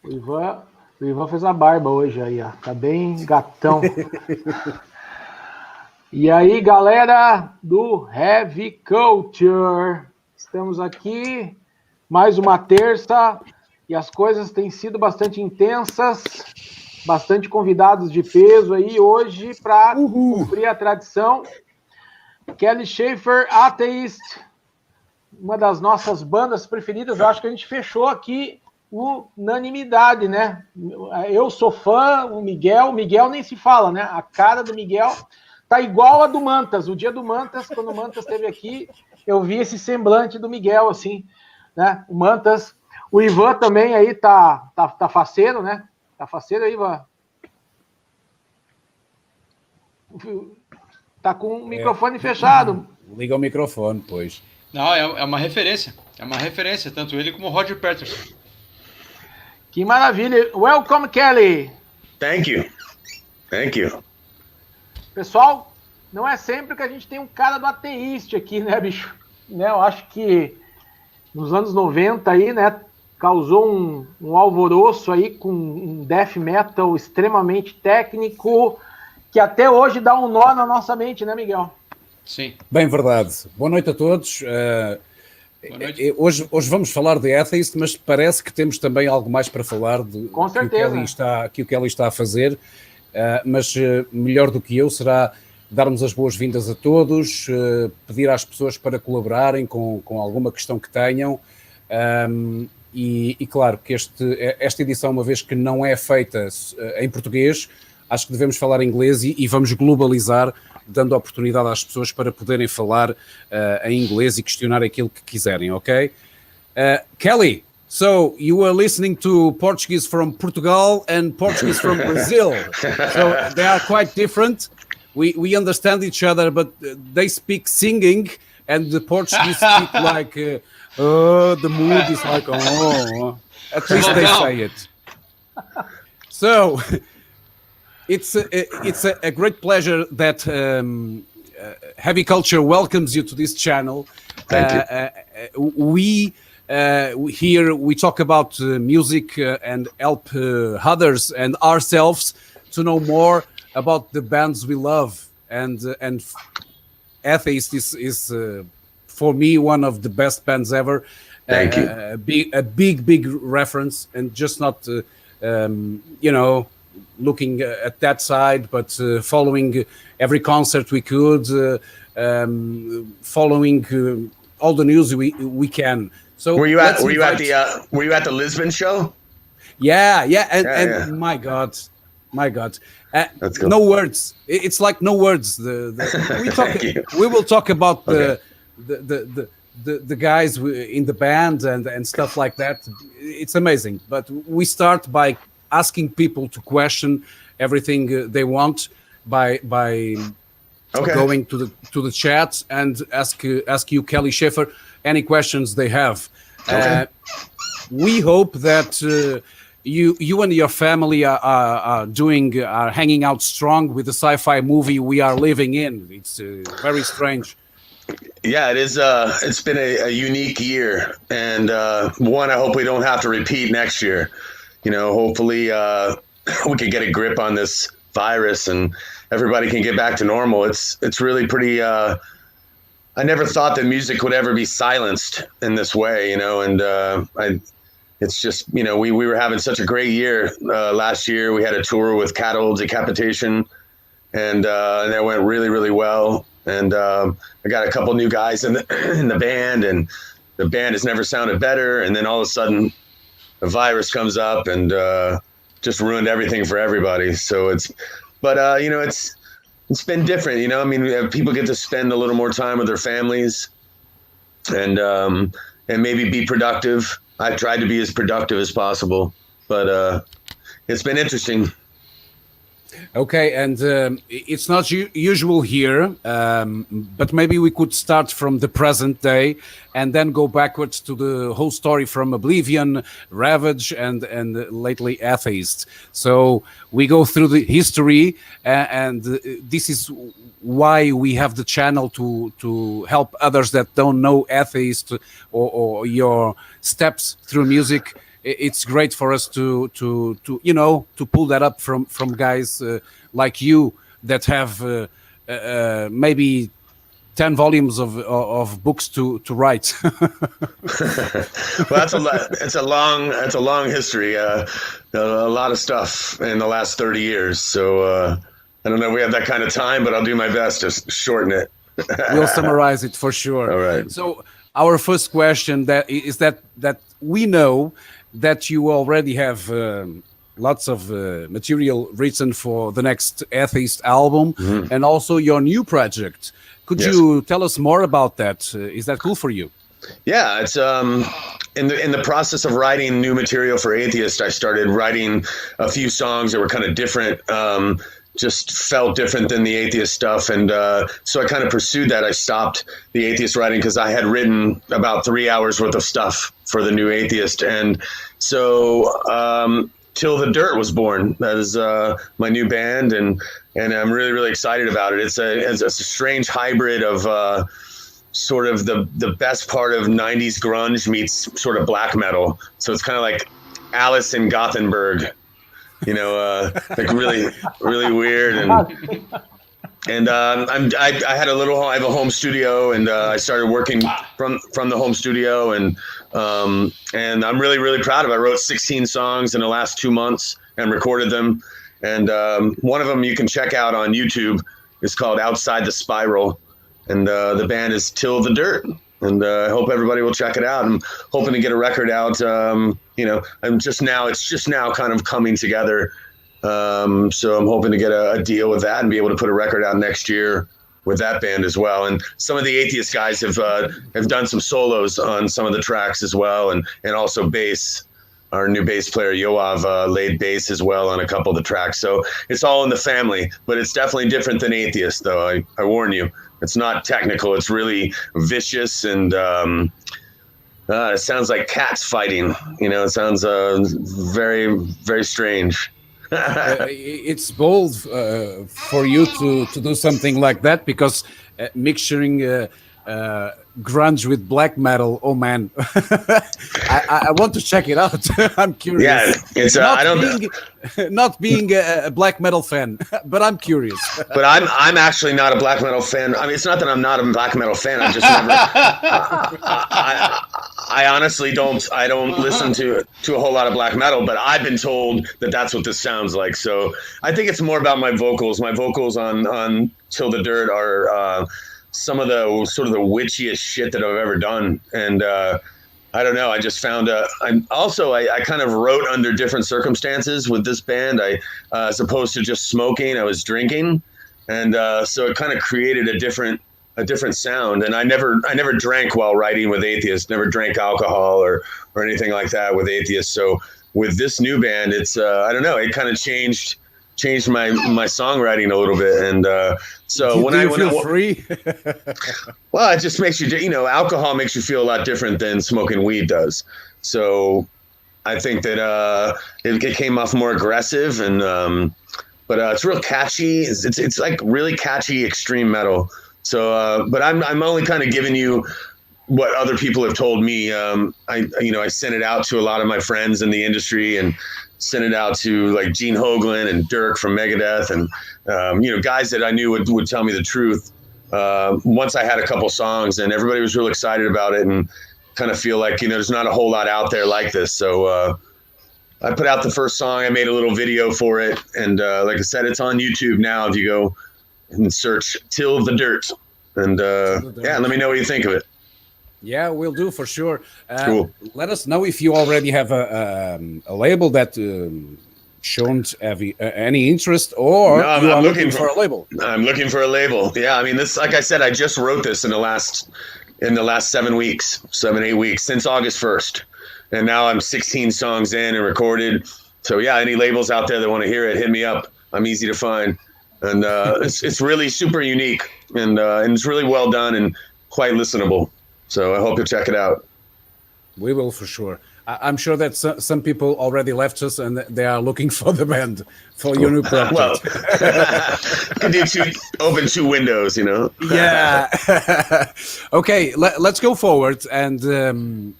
O Ivan fez a barba hoje aí, ó. Tá bem gatão. E aí, galera do Heavy Culture. Estamos aqui, mais uma terça, e as coisas têm sido bastante intensas, bastante convidados de peso aí hoje para cumprir a tradição. Kelly Shaeffer, Atheist, uma das nossas bandas preferidas. Eu acho que a gente fechou aqui unanimidade, né? Eu sou fã, o Miguel nem se fala, né? A cara do Miguel tá igual a do Mantas. O dia do Mantas, quando o Mantas esteve aqui, eu vi esse semblante do Miguel, assim, né? O Mantas, o Ivan também aí tá faceiro, né? Tá faceiro aí, Ivan. Tá com o microfone fechado. Liga o microfone, pois. Não, é uma referência. É uma referência, tanto ele como o Roger Patterson. Que maravilha. Welcome, Kelly. Thank you. Thank you. Pessoal, não é sempre que a gente tem um cara do Atheist aqui, né, bicho? Né, eu acho que nos anos 90 aí, né, causou um alvoroço aí com um death metal extremamente técnico, que até hoje dá um nó na nossa mente, né, Miguel? Sim. Bem verdade. Boa noite a todos. Boa noite. Hoje vamos falar de Atheist, mas parece que temos também algo mais para falar de Com certeza. que o Kelly está a fazer. Mas melhor do que eu será darmos as boas-vindas a todos, pedir às pessoas para colaborarem com alguma questão que tenham. E claro que esta edição, uma vez que não é feita em português, acho que devemos falar inglês e vamos globalizar, dando a oportunidade às pessoas para poderem falar em inglês e questionar aquilo que quiserem, ok? Kelly, so you were listening to Portuguese from Portugal and Portuguese from Brazil. So they are quite different. We understand each other, but they speak singing and the Portuguese speak like, the mood is like, oh, at least they say it. So it's a great pleasure that Heavy Culture welcomes you to this channel. Thank you. Here we talk about music and help others and ourselves to know more about the bands we love. And Atheist is for me one of the best bands ever. Thank you. A big reference, and just not looking at that side, but following every concert we could, following all the news we can. So were you at the Lisbon show? Yeah, Yeah. and my God, That's cool. No words. It's like no words. We will talk about the guys in the band and stuff like that. It's amazing. But we start by asking people to question everything they want by going to the chat and ask you, Kelly Shaeffer, any questions they have. Okay. We hope that you and your family are hanging out strong with the sci-fi movie we are living in. It's very strange. Yeah, it is. It's been a unique year, and one I hope we don't have to repeat next year. Hopefully we can get a grip on this virus and everybody can get back to normal. It's really pretty. I never thought that music would ever be silenced in this way, it's just, we were having such a great year. Last year we had a tour with Cattle Decapitation, and that went really, really well. And I got a couple new guys in the band, and the band has never sounded better. And then all of a sudden a virus comes up and just ruined everything for everybody. So it's been different, people get to spend a little more time with their families and maybe be productive. I've tried to be as productive as possible, but it's been interesting. Okay, and it's not usual here, but maybe we could start from the present day and then go backwards to the whole story from Oblivion, Ravage, and lately Atheist. So we go through the history, and this is why we have the channel to help others that don't know Atheist or your steps through music it's great for us to pull that up from guys like you that have maybe 10 volumes of books to write. Well, it's a long history. A lot of stuff in the last 30 years. So I don't know if we have that kind of time, but I'll do my best to shorten it. We'll summarize it for sure. All right. So our first question is that we know that you already have lots of material written for the next Atheist album, and also your new project. Could you tell us more about that? Is that cool for you? Yeah, it's in the process of writing new material for Atheist. I started writing a few songs that were kind of different. Just felt different than the Atheist stuff, and so I kind of pursued that. I stopped the Atheist writing because I had written about 3 hours worth of stuff for the new Atheist, and so Till the Dirt was born. That is my new band, and I'm really, really excited about it. It's a strange hybrid of sort of the best part of 90s grunge meets sort of black metal. So it's kind of like Alice in Gothenburg, like really, really weird. And I have a home studio, and I started working from the home studio, and I'm really, really proud of it. I wrote 16 songs in the last 2 months and recorded them. And one of them you can check out on YouTube. It's called Outside the Spiral. And the band is Till the Dirt. And I hope everybody will check it out. I'm hoping to get a record out. It's just now kind of coming together. So I'm hoping to get a deal with that and be able to put a record out next year with that band as well. And some of the Atheist guys have done some solos on some of the tracks as well. And also bass. Our new bass player, Yoav, laid bass as well on a couple of the tracks. So it's all in the family, but it's definitely different than Atheist, though. I warn you. It's not technical. It's really vicious, and it sounds like cats fighting. It sounds very, very strange. It's bold for you to do something like that, because mixturing grunge with black metal, oh man. I want to check it out. I'm curious. Yeah, it's not being a black metal fan, but I'm curious. But I'm actually not a black metal fan. I mean, it's not that I'm not a black metal fan. I just never. I honestly don't. I don't listen to a whole lot of black metal, but I've been told that that's what this sounds like. So I think it's more about my vocals. My vocals on Till the Dirt are some of the sort of the witchiest shit that I've ever done. And I don't know, I just found I kind of wrote under different circumstances with this band. As opposed to just smoking, I was drinking. And so it kind of created a different sound. And I never drank while writing with Atheist, never drank alcohol or anything like that with Atheist. So with this new band, it's I don't know, it kind of changed my songwriting a little bit. And so when I feel free, well, it just makes you, alcohol makes you feel a lot different than smoking weed does. So I think that it came off more aggressive, and but it's real catchy. It's like really catchy extreme metal. So but I'm only kind of giving you what other people have told me. I sent it out to a lot of my friends in the industry, and sent it out to like Gene Hoglan and Dirk from Megadeth, and guys that I knew would tell me the truth. Once I had a couple songs, and everybody was real excited about it, and kind of feel like there's not a whole lot out there like this. So I put out the first song. I made a little video for it, and like I said, it's on YouTube now. If you go and search Till the Dirt, and let me know what you think of it. Yeah, we'll do for sure. Cool. Let us know if you already have a label that shown any interest, or no, I'm looking for a label. I'm looking for a label. Yeah, I mean, this, like I said, I just wrote this in the last 7 weeks, 8 weeks, since August 1st, and now I'm 16 songs in and recorded. So yeah, any labels out there that want to hear it, hit me up. I'm easy to find, and it's really super unique, and it's really well done and quite listenable. So I hope you'll check it out. We will for sure. I'm sure that some people already left us, and they are looking for the band for your new project. Well, you can open two windows, Yeah. Okay, let's go forward. And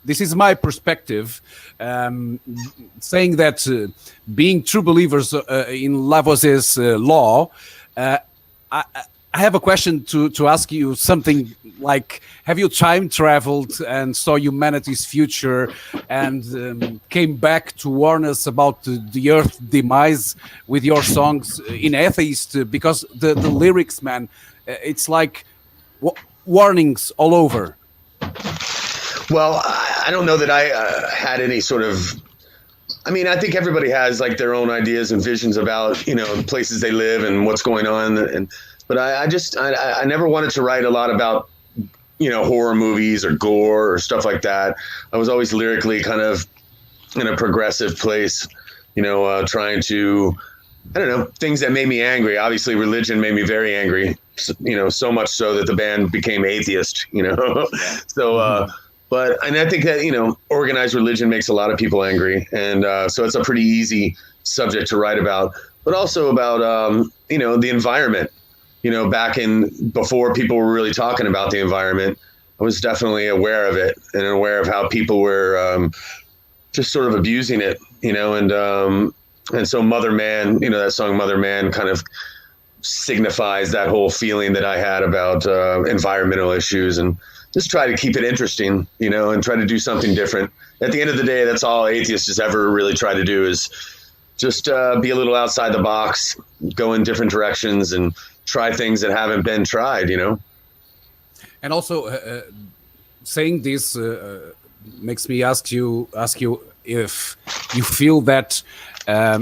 this is my perspective, saying that being true believers in Lavoisier's law, I have a question to ask you, something like, have you time traveled and saw humanity's future and came back to warn us about the Earth demise with your songs in Atheist? Because the lyrics, man, it's like warnings all over. Well, I don't know that I had any sort of. I mean, I think everybody has like their own ideas and visions about, you know, places they live and what's going on. But I never wanted to write a lot about, you know, horror movies or gore or stuff like that. I was always lyrically kind of in a progressive place, you know, trying to, I don't know, things that made me angry. Obviously, religion made me very angry, you know, so much so that the band became Atheist, you know. So, and I think that, you know, organized religion makes a lot of people angry. And so it's a pretty easy subject to write about, but also about, you know, the environment. You know, before people were really talking about the environment, I was definitely aware of it and aware of how people were just sort of abusing it, you know, and so Mother Man, you know, that song Mother Man kind of signifies that whole feeling that I had about environmental issues, and just try to keep it interesting, you know, and try to do something different. At the end of the day, that's all atheists has ever really tried to do, is just be a little outside the box, go in different directions, and try things that haven't been tried, you know. And also, saying this makes me ask you if you feel that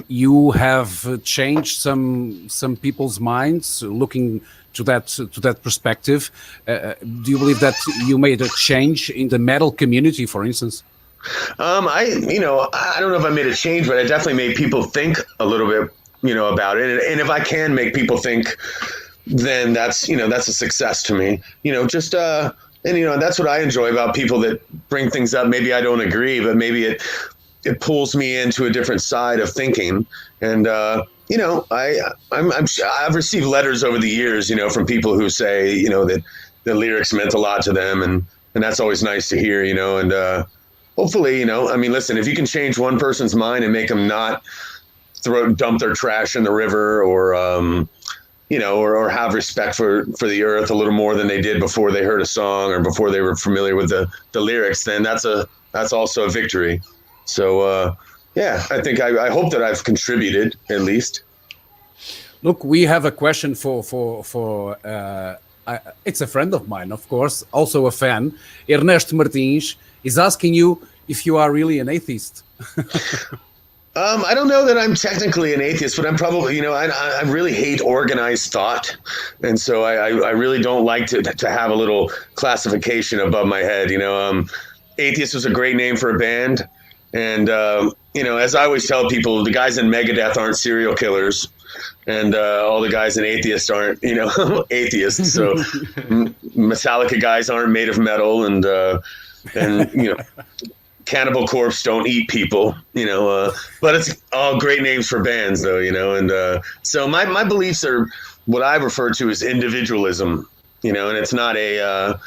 you have changed some people's minds looking to that perspective. Do you believe that you made a change in the metal community, for instance? I don't know if I made a change, but I definitely made people think a little bit, you know, about it. And if I can make people think, then that's a success to me, you know, just, and, you know, that's what I enjoy about people that bring things up. Maybe I don't agree, but maybe it pulls me into a different side of thinking. And, you know, I've received letters over the years, you know, from people who say, you know, that the lyrics meant a lot to them. And that's always nice to hear, you know, and, hopefully, you know, I mean, listen, if you can change one person's mind and make them not dump their trash in the river, or, you know, or have respect for the earth a little more than they did before they heard a song or before they were familiar with the lyrics, then that's also a victory. So, yeah, I think I hope that I've contributed at least. Look, we have a question for it's a friend of mine, of course, also a fan. Ernesto Martins is asking you if you are really an atheist. I don't know that I'm technically an atheist, but I'm probably, you know, I really hate organized thought. And so I really don't like to have a little classification above my head. You know, Atheist was a great name for a band. And, you know, as I always tell people, the guys in Megadeth aren't serial killers. And all the guys in Atheist aren't, you know, atheists. So Metallica guys aren't made of metal, and you know, Cannibal Corpse don't eat people, you know, but it's all great names for bands, though, you know. And so my beliefs are what I refer to as individualism, you know, and it's not a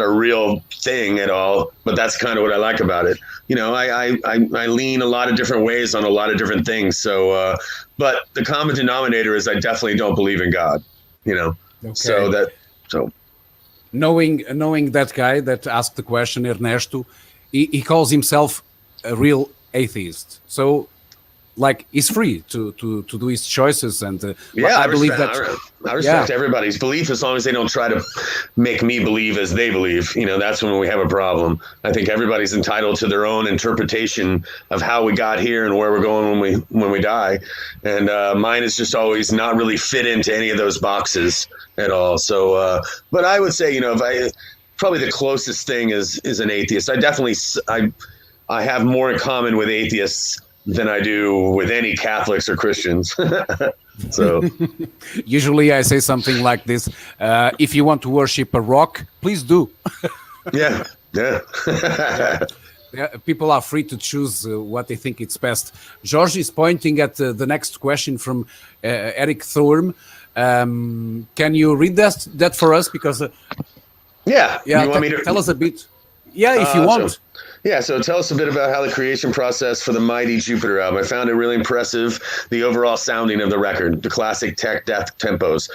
real thing at all, but that's kind of what I like about it. You know, I lean a lot of different ways on a lot of different things. So, but the common denominator is I definitely don't believe in God, you know. Okay. So knowing that guy that asked the question, Ernesto, he calls himself a real atheist. So, like, he's free to do his choices, and I believe I respect everybody's belief, as long as they don't try to make me believe as they believe. You know, that's when we have a problem. I think everybody's entitled to their own interpretation of how we got here and where we're going when we die. And mine is just always not really fit into any of those boxes at all. So, but I would say, you know, probably the closest thing is an atheist. I definitely I have more in common with atheists than I do with any Catholics or Christians. So usually I say something like this: if you want to worship a rock, please do. Yeah. People are free to choose what they think it's best. George is pointing at the next question from Eric Thorm. Can you read that for us? Because you want me to tell us a bit. Yeah, if you want. So tell us a bit about how the creation process for the Mighty Jupiter album. I found it really impressive, the overall sounding of the record, the classic tech death tempos.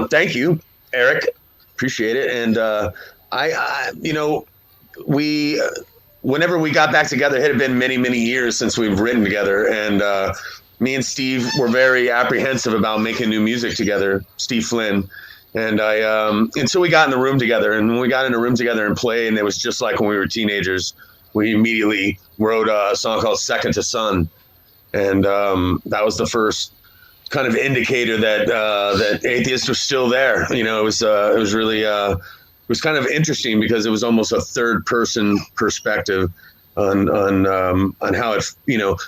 Thank you, Eric. Appreciate it. And whenever we got back together, it had been many, many years since we've written together. And me and Steve were very apprehensive about making new music together, Steve Flynn. And until we got in the room together, and when we got in the room together and played, and it was just like when we were teenagers, we immediately wrote a song called Second to Sun. And that was the first kind of indicator that Atheist was still there. It was really, it was kind of interesting because it was almost a third person perspective on how it,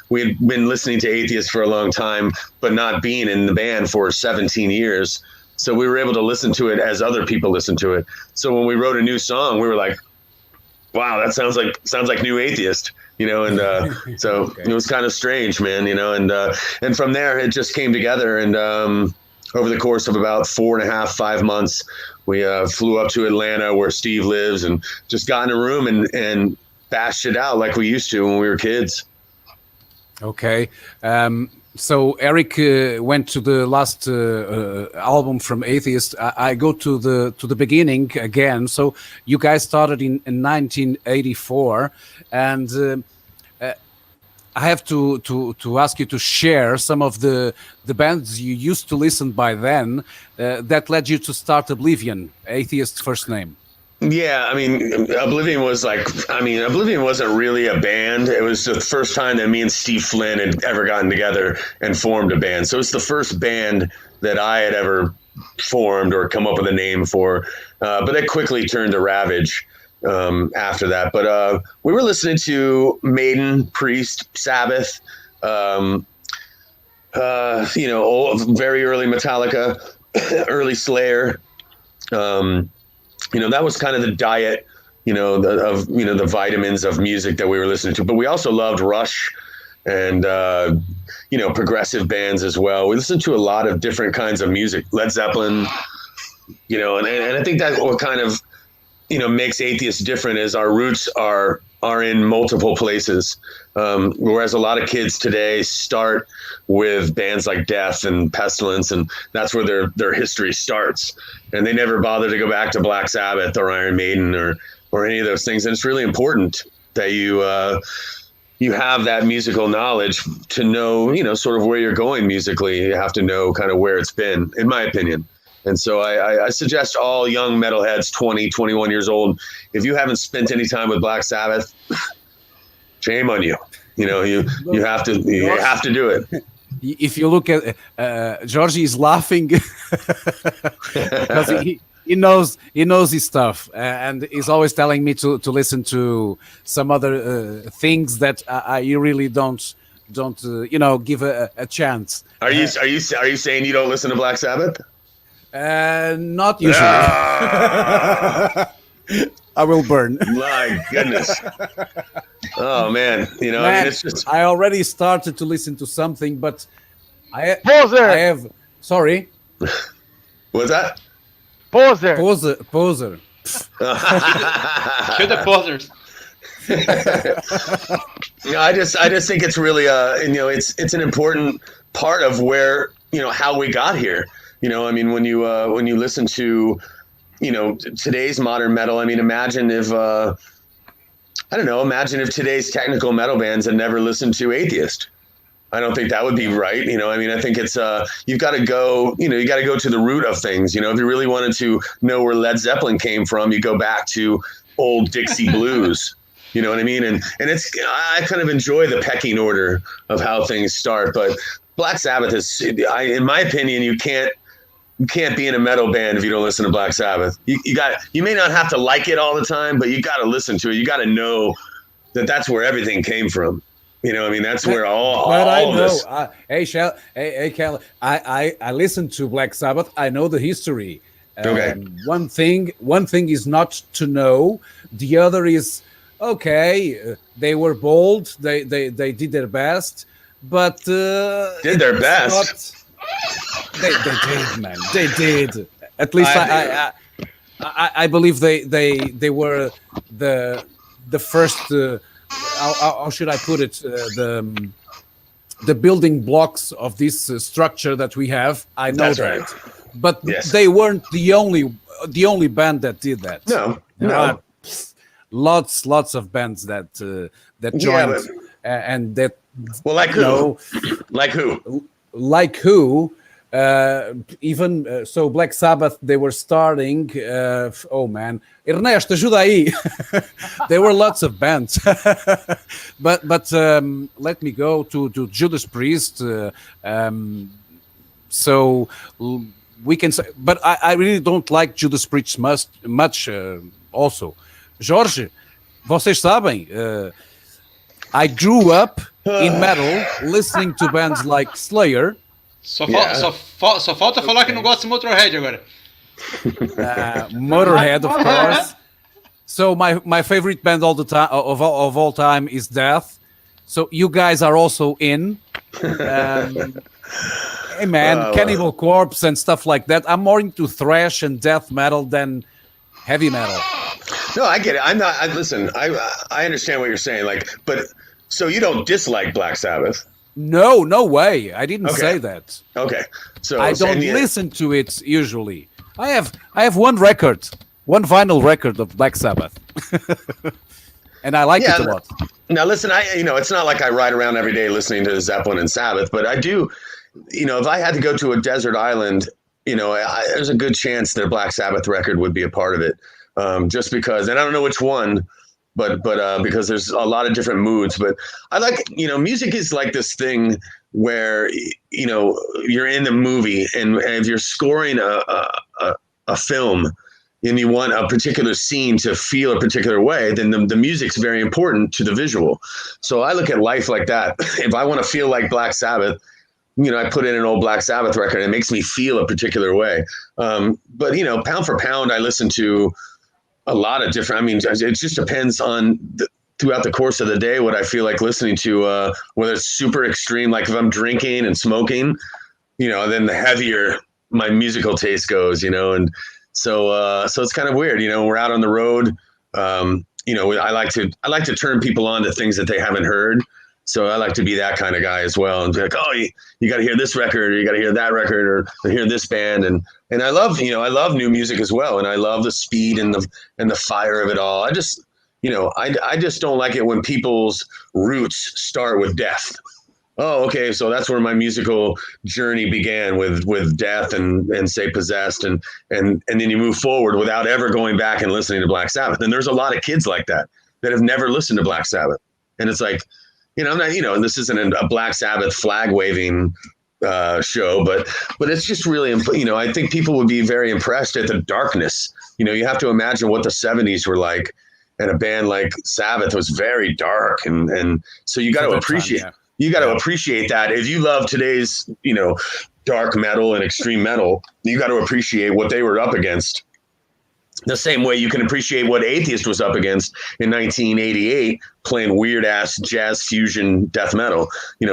we had been listening to Atheist for a long time, but not being in the band for 17 years. So we were able to listen to it as other people listen to it. So when we wrote a new song, we were like, wow, that sounds like New Atheist, and so okay. It was kind of strange, man, and from there it just came together. And over the course of about 4.5-5 months, we flew up to Atlanta where Steve lives and just got in a room and bashed it out like we used to when we were kids. Okay. So Eric went to the last album from Atheist. I go to the beginning again. So you guys started in 1984, and I have to ask you to share some of the bands you used to listen by then that led you to start Oblivion, Atheist's first name. Yeah, Oblivion wasn't really a band. It was the first time that me and Steve Flynn had ever gotten together and formed a band. So it's the first band that I had ever formed or come up with a name for. But it quickly turned to Ravage after that. But we were listening to Maiden, Priest, Sabbath, old, very early Metallica, early Slayer. That was kind of the diet, the vitamins of music that we were listening to. But we also loved Rush and, progressive bands as well. We listened to a lot of different kinds of music, Led Zeppelin, and I think that what kind of, makes Atheist different is our roots are in multiple places. Whereas a lot of kids today start with bands like Death and Pestilence, and that's where their history starts. And they never bother to go back to Black Sabbath or Iron Maiden or any of those things. And it's really important that you have that musical knowledge to know, sort of where you're going musically. You have to know kind of where it's been, in my opinion. And so I suggest all young metalheads, 20, 21 years old, if you haven't spent any time with Black Sabbath, shame on you. You have to do it. If you look at Georgie is laughing because he knows his stuff, and he's always telling me to listen to some other things that you really don't give a chance. Are you saying you don't listen to Black Sabbath? Not usually. I will burn. My goodness. Oh man, it's just. I already started to listen to something, but I have. Sorry. What's that? Poser. Kill the posers. I just think it's really it's an important part of where how we got here. When you listen to today's modern metal, imagine if today's technical metal bands had never listened to Atheist. I don't think that would be right. I think it's you've got to go to the root of things. If you really wanted to know where Led Zeppelin came from, you go back to old Dixie blues. You know what I mean? And I kind of enjoy the pecking order of how things start. But Black Sabbath is, in my opinion, you can't be in a metal band if you don't listen to Black Sabbath. You may not have to like it all the time, but you got to listen to it. You got to know that that's where everything came from. That's where all of this. Hey, Cal, I listened to Black Sabbath. I know the history. Okay. One thing is not to know. The other is, they were bold. They did their best, but did their best. They did, man. They did. At least I believe they were the first. How should I put it? The building blocks of this structure that we have. I know That's that, right. but Yes. they weren't the only band that did that. No, There no. are lots of bands that joined and that Well, like who? know, Like who? like who. So Black Sabbath, they were starting. Oh man, Ernesto, ajuda aí. There were lots of bands, but let me go to Judas Priest. So we can say, but I really don't like Judas Priest much. Also, Jorge, vocês sabem, I grew up in metal, listening to bands like Slayer. Só falta falar que não gosta de Motorhead agora. Motorhead, of course. So my favorite band all the time of all time is Death. So you guys are also in. Hey man, Cannibal Corpse and stuff like that. I'm more into thrash and death metal than heavy metal. No, I get it. I'm not. Listen, I understand what you're saying. Like, but so you don't dislike Black Sabbath? No way. I didn't say that. Okay, so I don't listen to it usually. I have one vinyl record of Black Sabbath, and I like it a lot. Now listen, it's not like I ride around every day listening to Zeppelin and Sabbath, but I do. If I had to go to a desert island, there's a good chance that a Black Sabbath record would be a part of it, just because. And I don't know which one. But because there's a lot of different moods. But I like, music is like this thing where, you're in the movie and if you're scoring a film and you want a particular scene to feel a particular way, then the music's very important to the visual. So I look at life like that. If I want to feel like Black Sabbath, I put in an old Black Sabbath record. It makes me feel a particular way. But pound for pound, I listen to a lot of different, it just depends on throughout the course of the day, what I feel like listening to, whether it's super extreme, like if I'm drinking and smoking, then the heavier my musical taste goes, and so it's kind of weird, we're out on the road. I like to turn people on to things that they haven't heard. So I like to be that kind of guy as well, and be like, oh, you got to hear this record, or you got to hear that record, or hear this band, and I love, I love new music as well, and I love the speed and the fire of it all. I just, I just don't like it when people's roots start with death. Oh, okay, so that's where my musical journey began with Death and say Possessed, and then you move forward without ever going back and listening to Black Sabbath. And there's a lot of kids like that have never listened to Black Sabbath, and it's like. I'm not, this isn't a Black Sabbath flag waving show, but it's just really, I think people would be very impressed at the darkness. You have to imagine what the 70s were like, and a band like Sabbath was very dark. And so you got to appreciate, appreciate that. If you love today's, dark metal and extreme metal, you got to appreciate what they were up against. The same way you can appreciate what Atheist was up against in 1988, playing weird ass jazz fusion death metal.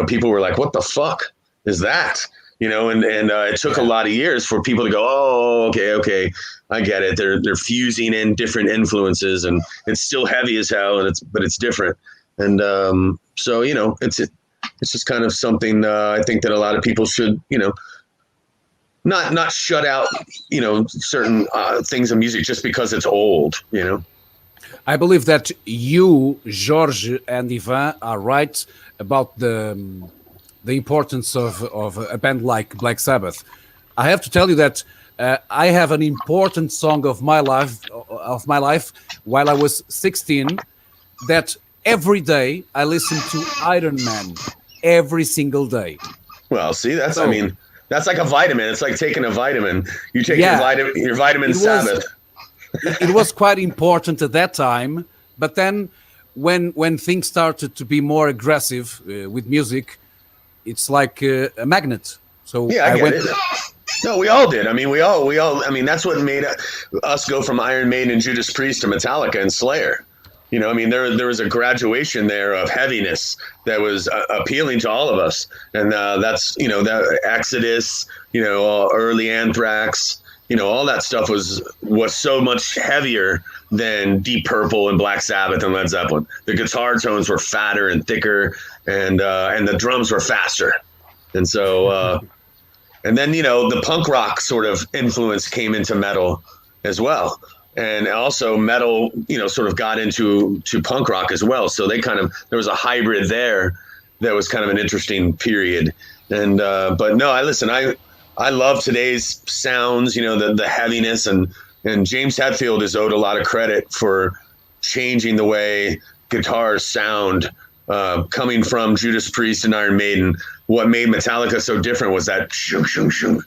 People were like, "What the fuck is that?" And it took a lot of years for people to go, "Oh, okay, I get it." They're fusing in different influences, and it's still heavy as hell, but it's different. And so it's just kind of something I think that a lot of people should not shut out, certain things of music just because it's old, I believe that you, Jorge and Ivan, are right about the importance of a band like Black Sabbath. I have to tell you that I have an important song of my life while I was 16, that every day I listen to Iron Man every single day. Well, see, that's that's like a vitamin. It's like taking a vitamin. You take your vitamin Sabbath. It was quite important at that time, but then when things started to be more aggressive with music, it's like a magnet. So yeah, I get it. No, we all did. We all. That's what made us go from Iron Maiden and Judas Priest to Metallica and Slayer. There was a graduation there of heaviness that was appealing to all of us. And that's, that Exodus, early Anthrax, all that stuff was so much heavier than Deep Purple and Black Sabbath and Led Zeppelin. The guitar tones were fatter and thicker, and the drums were faster. And so, and then, the punk rock sort of influence came into metal as well. And also metal, sort of got into punk rock as well. So there was a hybrid there that was kind of an interesting period. And, but no, I love today's sounds, the heaviness, and James Hetfield is owed a lot of credit for changing the way guitars sound, coming from Judas Priest and Iron Maiden. What made Metallica so different was that shunk, shunk, shunk,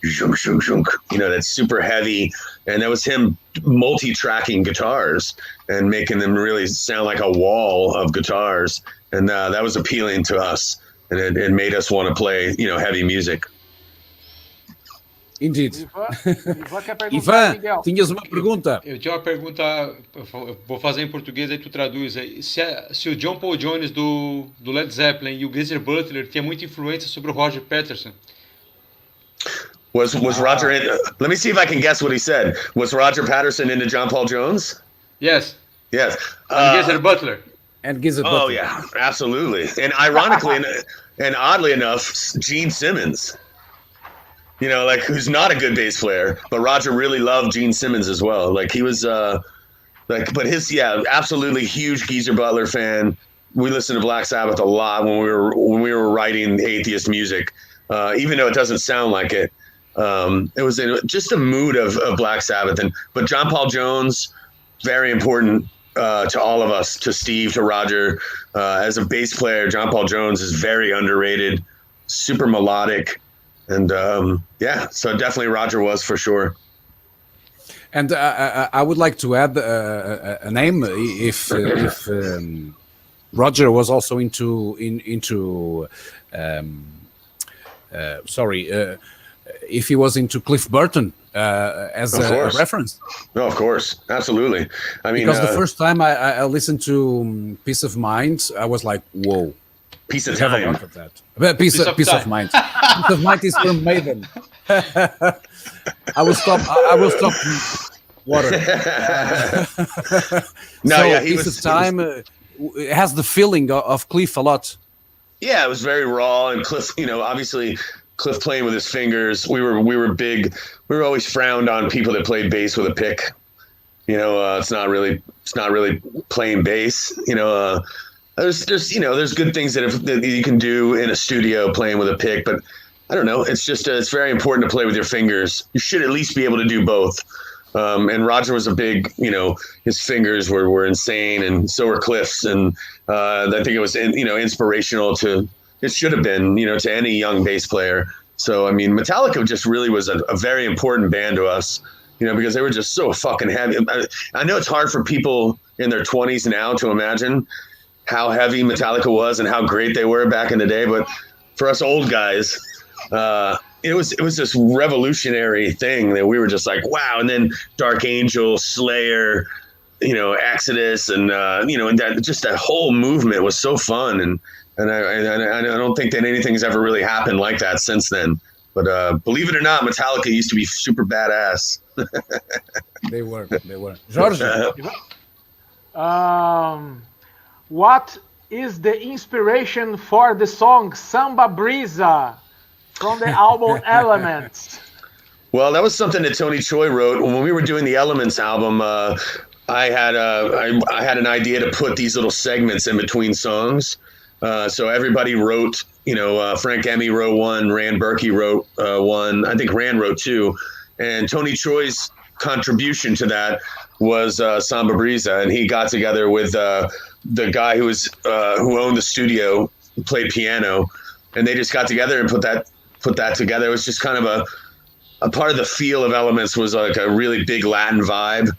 shunk, shunk, shunk, that's super heavy. And that was him multi-tracking guitars and making them really sound like a wall of guitars. And that was appealing to us. And it made us want to play, heavy music. Indeed. Ivan, tinhas uma pergunta. Eu tinha uma pergunta, eu vou fazer em português, aí tu traduz aí. Se o John Paul Jones do Led Zeppelin e o Geezer Butler tinha muita influência sobre o Roger Patterson. Was Roger in, let me see if I can guess what he said. Was Roger Patterson into John Paul Jones? Yes. Yes. And Geezer Butler. And Geezer Butler. Oh, yeah, absolutely. And ironically, and oddly enough, Gene Simmons. Who's not a good bass player, but Roger really loved Gene Simmons as well. Like he was, absolutely huge Geezer Butler fan. We listened to Black Sabbath a lot when we were writing atheist music, even though it doesn't sound like it. It was just a mood of Black Sabbath, but John Paul Jones, very important to all of us, to Steve, to Roger, as a bass player. John Paul Jones is very underrated, super melodic. And so definitely Roger was, for sure. And I would like to add a name if Roger was also if he was into Cliff Burton as a reference. No, of course, absolutely. I mean, because the first time I listened to Peace of Mind, I was like, whoa. Piece of time. Have a lot of that. Piece of mind. Piece of mind is from Maiden. I will stop water. Piece of time has the feeling of Cliff a lot. Yeah, it was very raw, and Cliff. Obviously, Cliff playing with his fingers. We were big. We were always frowned on people that played bass with a pick. It's not really playing bass. There's good things that you can do in a studio playing with a pick, but I don't know. It's just it's very important to play with your fingers. You should at least be able to do both. And Roger was a big, his fingers were insane, and so were Cliff's. And I think it was inspirational to. It should have been to any young bass player. So I mean, Metallica just really was a very important band to us. Because they were just so fucking heavy. I know it's hard for people in their 20s now to imagine how heavy Metallica was and how great they were back in the day, but for us old guys, it was this revolutionary thing that we were just like, wow. And then Dark Angel, Slayer, Exodus, and and that whole movement was so fun, and I don't think that anything's ever really happened like that since then. But believe it or not, Metallica used to be super badass. They were. Jorge. What is the inspiration for the song Samba Brisa from the album Elements? Well, that was something that Tony Choi wrote when we were doing the Elements album. I had an idea to put these little segments in between songs. So everybody wrote, Frank Emmy wrote one, Rand Berkey wrote one. I think Rand wrote two, and Tony Choi's contribution to that was Samba Brisa, and he got together with the guy who owned the studio, who played piano, and they just got together and put that together. It was just kind of a part of the feel of Elements was like a really big Latin vibe.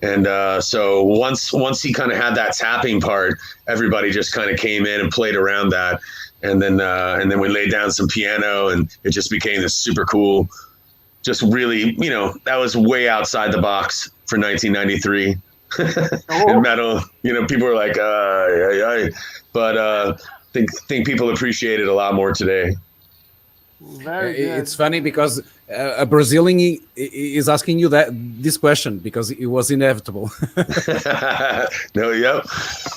And so once he kind of had that tapping part, everybody just kind of came in and played around that. And then we laid down some piano, and it just became this super cool, just really, that was way outside the box for 1993 in metal. People were like, but think people appreciate it a lot more today. Very good. It's funny because a Brazilian is asking you this question because it was inevitable. No, yep.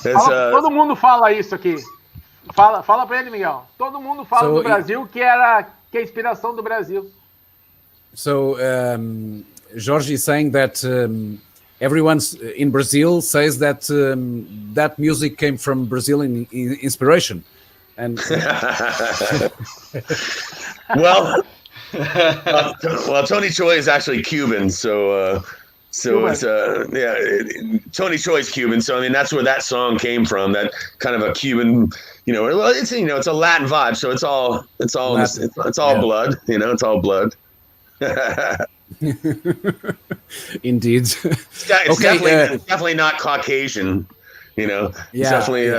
Todo mundo fala isso aqui. Fala para ele, Miguel. Todo mundo fala do Brasil, que é a inspiração do Brasil. So Jorge is saying that everyone in Brazil says that that music came from Brazilian inspiration, and well, Tony Choi is actually Cuban, so it's Tony Choi's Cuban, so I mean that's where that song came from. That kind of a Cuban, it's it's a Latin vibe, so it's all blood, it's all blood. Indeed. It's definitely not Caucasian, It's definitely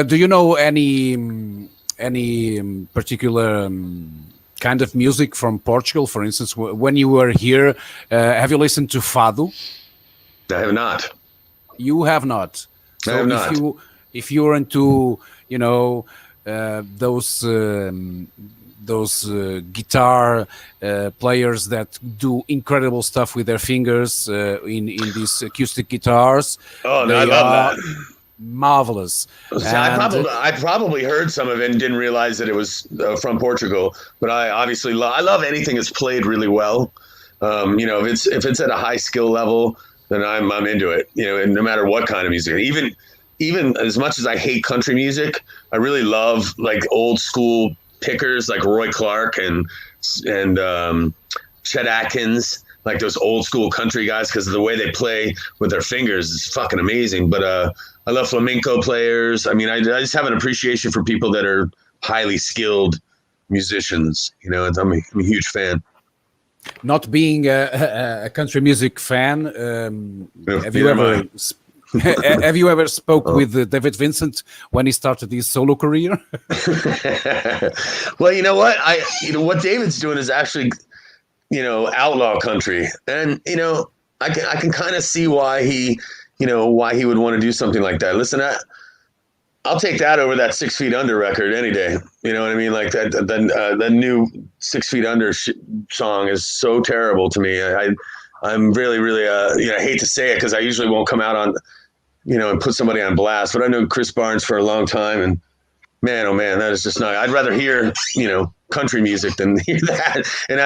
do you know any particular kind of music from Portugal? For instance, when you were here, have you listened to Fado? I have not. You have not. So I have not. If you're into those guitar players that do incredible stuff with their fingers in these acoustic guitars. Oh, no, I love that. Marvelous. I probably heard some of it and didn't realize that it was from Portugal. But I obviously I love anything that's played really well. If it's at a high skill level, then I'm into it. And no matter what kind of music, even as much as I hate country music, I really love like old school pickers like Roy Clark and Chet Atkins, like those old school country guys, because of the way they play with their fingers is fucking amazing. But I love flamenco players. I mean, I just have an appreciation for people that are highly skilled musicians. I'm a huge fan. Not being a country music fan, have you ever spoke with David Vincent when he started his solo career? Well, you know what? What David's doing is actually, outlaw country, and I can kind of see why he would want to do something like that. Listen, I'll take that over that 6 Feet Under record any day. You know what I mean? Like that new 6 Feet Under song is so terrible to me. I'm really, really, I hate to say it because I usually won't come out on, and put somebody on blast. But I know Chris Barnes for a long time, and man, oh man, that is just not. I'd rather hear, country music than hear that. And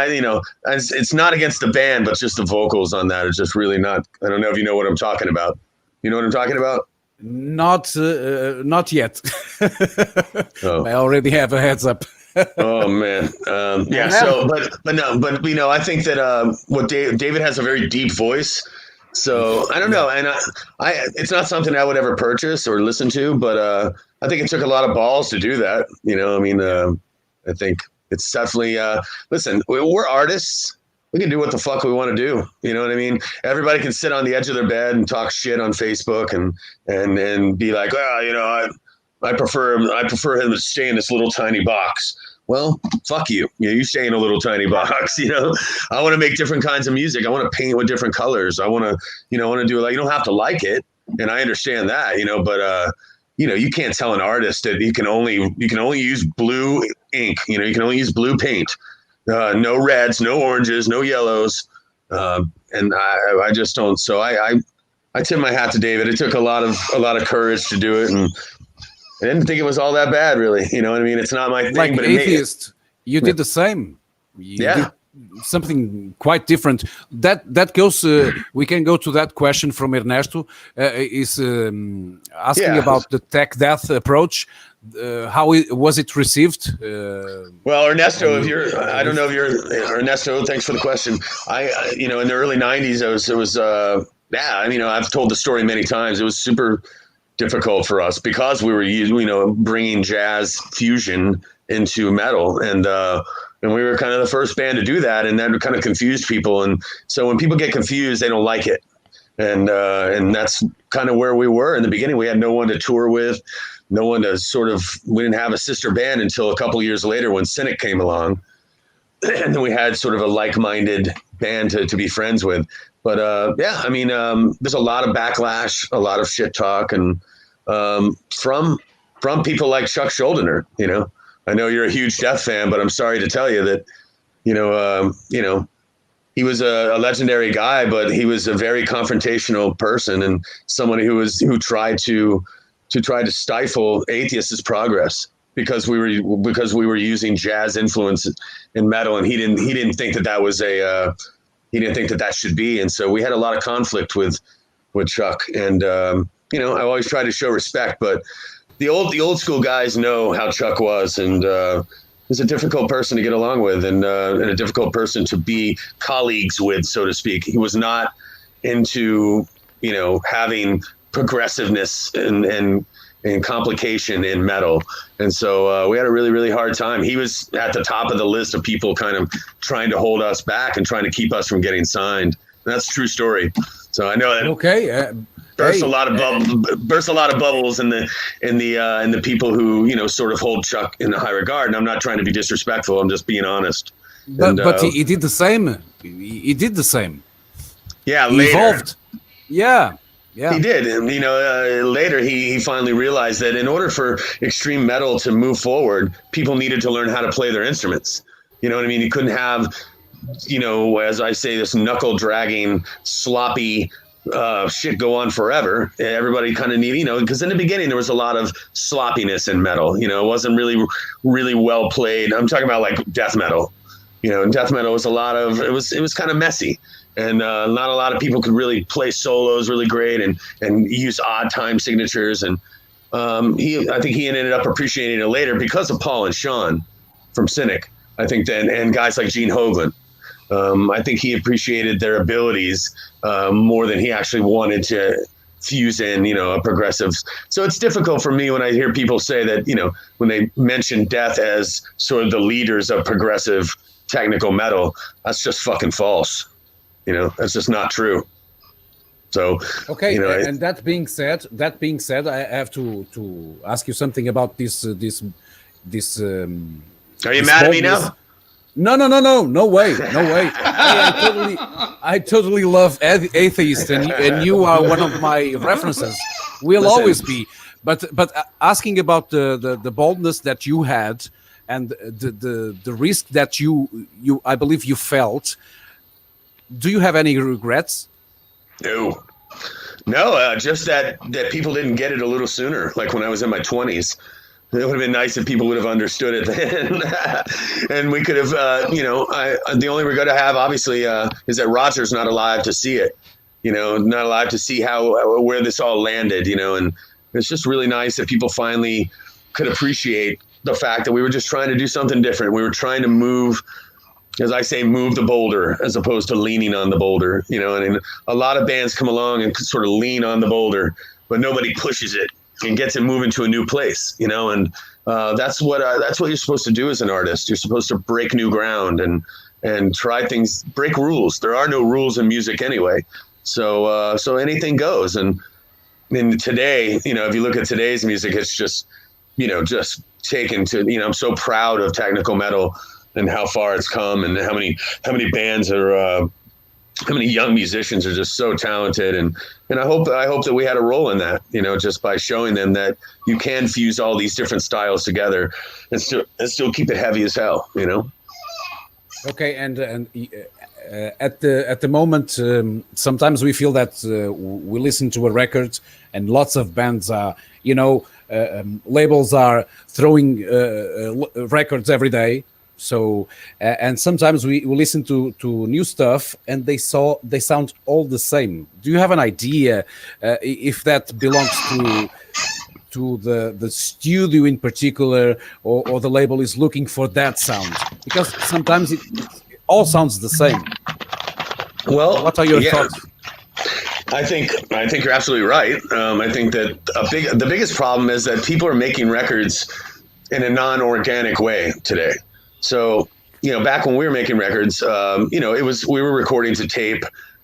it's not against the band, but just the vocals on that are just really not. I don't know if you know what I'm talking about. You know what I'm talking about? Not yet. Oh. I already have a heads up. Oh man, yeah. So, but I think that what David has a very deep voice. So I don't know, and I it's not something I would ever purchase or listen to, but I think it took a lot of balls to do that. I think it's definitely listen. We're artists. We can do what the fuck we want to do. You know what I mean? Everybody can sit on the edge of their bed and talk shit on Facebook and be like, well, I prefer him to stay in this little tiny box. Well, fuck you. You stay in a little tiny box. I want to make different kinds of music. I want to paint with different colors. I want to, do it. Like, you don't have to like it, and I understand that, but you can't tell an artist that you can only use blue ink. You can only use blue paint. No reds, no oranges, no yellows, and I just don't. So I tip my hat to David. It took a lot of courage to do it, and I didn't think it was all that bad, really. You know what I mean? It's not my thing, like but Atheist, you did the same. You did something quite different. That goes. We can go to that question from Ernesto. Is asking about the tech death approach. How was it received? Well, Ernesto, I don't know if you're Ernesto. Thanks for the question. In the early '90s, it was. I've told the story many times. It was super difficult for us because we were bringing jazz fusion into metal, and we were kind of the first band to do that, and that kind of confused people. And so when people get confused, they don't like it, and that's kind of where we were in the beginning. We had no one to tour with, no one to we didn't have a sister band until a couple of years later when Cynic came along, and then we had sort of a like-minded band to be friends with. But there's a lot of backlash, a lot of shit talk, and from people like Chuck Schuldiner, I know you're a huge Death fan, but I'm sorry to tell you that, you know, he was a legendary guy, but he was a very confrontational person and someone who tried to stifle Atheist's progress because we were using jazz influence in metal, and he didn't think that was he didn't think that should be, and so we had a lot of conflict with Chuck, and you know, I always try to show respect, but the old school guys know how Chuck was, and was a difficult person to get along with, and a difficult person to be colleagues with, so to speak. He was not into, you know, having progressiveness and complication in metal, and so we had a really, really hard time. He was at the top of the list of people kind of trying to hold us back and trying to keep us from getting signed. And that's a true story. So I know that. Okay. Burst a lot of bubbles in the people who, you know, sort of hold Chuck in high regard. And I'm not trying to be disrespectful. I'm just being honest. But he did the same. He did the same. Yeah, he later. Evolved. Yeah. He did. And, you know, later he finally realized that in order for extreme metal to move forward, people needed to learn how to play their instruments. You know what I mean? You couldn't have, you know, as I say, this knuckle dragging, sloppy shit go on forever. Everybody kind of need, you know, because in the beginning there was a lot of sloppiness in metal. You know, it wasn't really well played. I'm talking about like death metal. You know, and death metal was it was kind of messy, and not a lot of people could really play solos really great and use odd time signatures. And I think he ended up appreciating it later because of Paul and Sean from Cynic. I think then, and guys like Gene Hoglan. I think he appreciated their abilities more than he actually wanted to fuse in, you know, a progressive. So it's difficult for me when I hear people say that, you know, when they mention Death as sort of the leaders of progressive technical metal, that's just fucking false. You know, that's just not true. So, okay. You know, and that being said, I have to ask you something about this. Are you mad at me now? No way. I totally love Atheist, and you are one of my references. Will always be. But asking about the boldness that you had and the risk that you I believe you felt. Do you have any regrets? No, just that people didn't get it a little sooner. Like when I was in my 20s. It would have been nice if people would have understood it then. And we could have, you know, the only regret I have, obviously, is that Roger's not alive to see it, you know, not alive to see where this all landed, you know, and it's just really nice that people finally could appreciate the fact that we were just trying to do something different. We were trying to move, as I say, move the boulder as opposed to leaning on the boulder, you know, and a lot of bands come along and sort of lean on the boulder, but nobody pushes it and gets it moving to a new place, you know, and that's what you're supposed to do as an artist. You're supposed to break new ground and try things, break rules. There are no rules in music anyway, so anything goes. And in today, you know, if you look at today's music, it's just, you know, just taken to, you know, I'm so proud of technical metal and how far it's come, and how many bands are. How many young musicians are just so talented, and I hope that we had a role in that, you know, just by showing them that you can fuse all these different styles together and still keep it heavy as hell, you know. Okay, and at the moment, sometimes we feel that we listen to a record, and lots of bands are, you know, labels are throwing records every day. So and sometimes we listen to new stuff and they sound all the same. Do you have an idea if that belongs to the studio in particular, or the label is looking for that sound? Because sometimes it all sounds the same. Well, what are your thoughts? I think you're absolutely right. I think that the biggest problem is that people are making records in a non-organic way today. So, you know, back when we were making records, you know, we were recording to tape.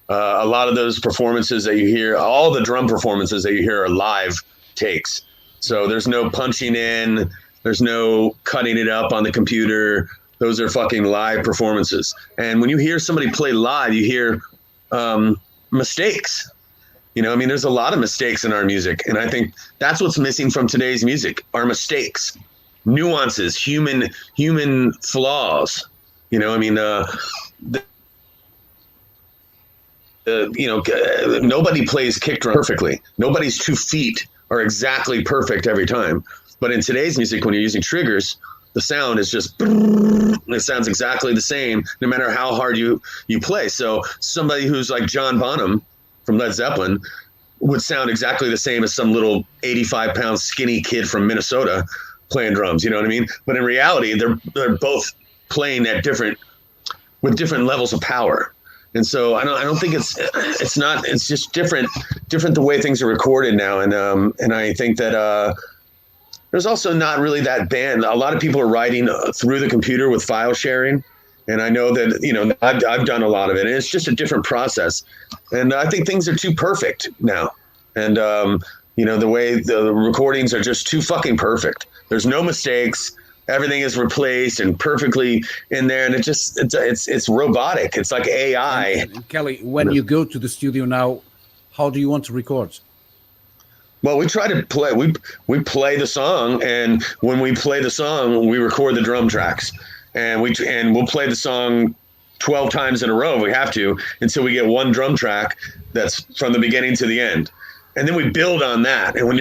A lot of those performances that you hear, all the drum performances that you hear are live takes. So there's no punching in, there's no cutting it up on the computer. Those are fucking live performances. And when you hear somebody play live, you hear mistakes. You know, I mean, there's a lot of mistakes in our music. And I think that's what's missing from today's music, are mistakes. nuances, human flaws. You know, I mean, nobody plays kick drum perfectly. Nobody's 2 feet are exactly perfect every time. But in today's music, when you're using triggers, the sound is just, it sounds exactly the same no matter how hard you play. So somebody who's like John Bonham from Led Zeppelin would sound exactly the same as some little 85-pound skinny kid from Minnesota playing drums. You know what I mean? But in reality, they're both playing with different levels of power. And so I don't think it's just different the way things are recorded now. And I think that there's also not really that band. A lot of people are writing through the computer with file sharing. And I know that, you know, I've done a lot of it, and it's just a different process. And I think things are too perfect now. And, you know, the way the recordings are just too fucking perfect. There's no mistakes. Everything is replaced and perfectly in there. And it's robotic. It's like AI. And Kelly, when you go to the studio now, how do you want to record? Well, we try to play. We play the song, and when we play the song, we record the drum tracks. And we'll play the song 12 times in a row if we have to, until we get one drum track that's from the beginning to the end. And then we build on that. And when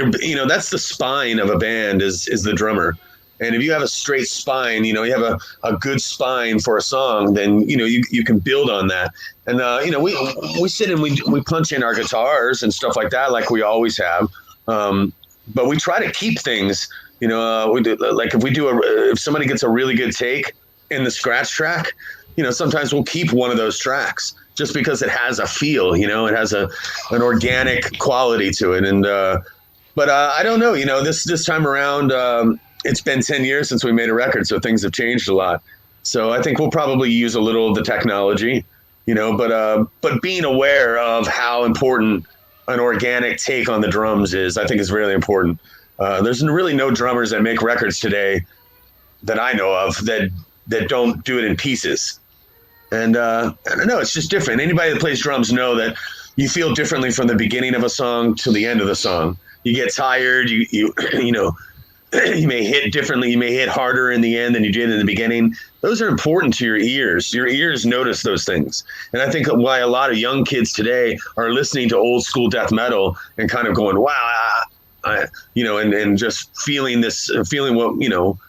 that's the spine of a band is the drummer. And if you have a straight spine, you know, you have a good spine for a song, then, you know, you can build on that. And, you know, we sit and we punch in our guitars and stuff like that, like we always have. But we try to keep things, you know, we do, like if somebody gets a really good take in the scratch track, you know, sometimes we'll keep one of those tracks just because it has a feel, you know, it has an organic quality to it. And, but I don't know, you know, this time around, it's been 10 years since we made a record, so things have changed a lot. So I think we'll probably use a little of the technology, you know, but being aware of how important an organic take on the drums is, I think is really important. There's really no drummers that make records today that I know of that don't do it in pieces. And I don't know, it's just different. Anybody that plays drums know that you feel differently from the beginning of a song to the end of the song. You get tired, you know, you may hit differently, you may hit harder in the end than you did in the beginning. Those are important to your ears. Your ears notice those things. And I think why a lot of young kids today are listening to old school death metal and kind of going, wow, you know, and just feeling what, you know,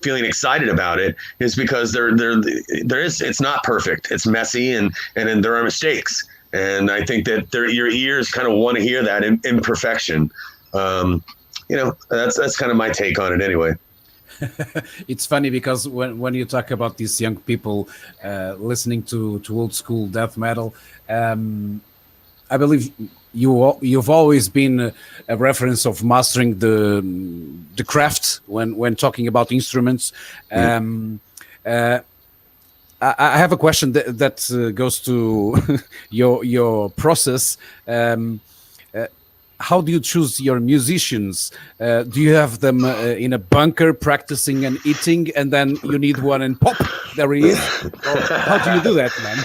feeling excited about it is because it's not perfect. It's messy and there are mistakes. And I think that your ears kind of want to hear that imperfection. You know, that's kind of my take on it anyway. It's funny because when you talk about these young people listening to old school death metal, I believe you've always been a reference of mastering the craft when talking about instruments. I have a question that goes to your process. How do you choose your musicians? Do you have them in a bunker practicing and eating, and then you need one and pop, there he is? Or how do you do that, man?